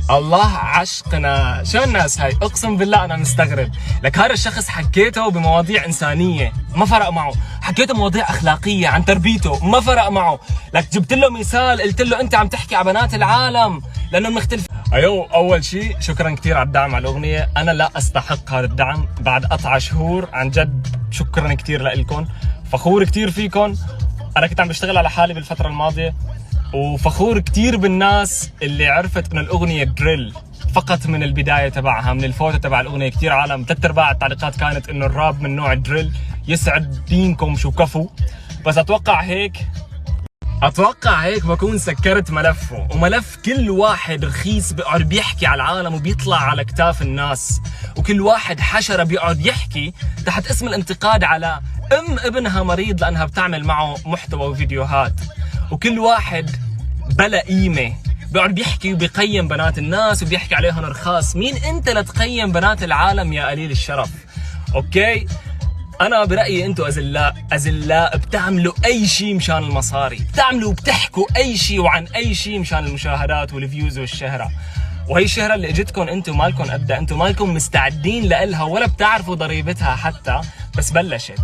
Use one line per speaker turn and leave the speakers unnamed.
الله عشقنا. شو الناس هاي؟ اقسم بالله انا مستغرب. لك هذا الشخص حكيته بمواضيع انسانيه ما فرق معه، حكيته بمواضيع اخلاقيه عن تربيته ما فرق معه، لك جبت له مثال قلت له انت عم تحكي على بنات العالم لانه مختلف. ايوه اول شيء شكرا كثير على الدعم على الاغنيه، انا لا استحق هذا الدعم بعد قطع شهور، عن جد شكرا كثير لكم، فخور كثير فيكم. انا كنت عم بشتغل على حالي بالفتره الماضيه، وفخور كتير بالناس اللي عرفت انه الاغنيه دريل فقط من البدايه تبعها، من الفوتو تبع الاغنيه. كتير عالم 3/4 التعليقات كانت انه الراب من نوع دريل. يسعد دينكم شو كفو. بس اتوقع هيك بكون سكرت ملفه، وملف كل واحد رخيص بيقعد بيحكي على العالم وبيطلع على كتاف الناس، وكل واحد حشره بيقعد يحكي تحت اسم الانتقاد على ابنها مريض لانها بتعمل معه محتوى وفيديوهات، وكل واحد بلا قيمه بيقعد بيحكي وبيقيم بنات الناس وبيحكي عليهم رخاص. مين انت لتقيم بنات العالم يا قليل الشرف؟ اوكي، انا برايي انتم اذلاء بتعملوا اي شيء مشان المصاري، بتعملوا وبتحكوا اي شيء وعن اي شيء مشان المشاهدات والفيوز والشهره، وهي الشهره اللي اجتكم انتم مالكم قدها، انتم مالكم مستعدين لها ولا بتعرفوا ضريبتها حتى، بس بلشت.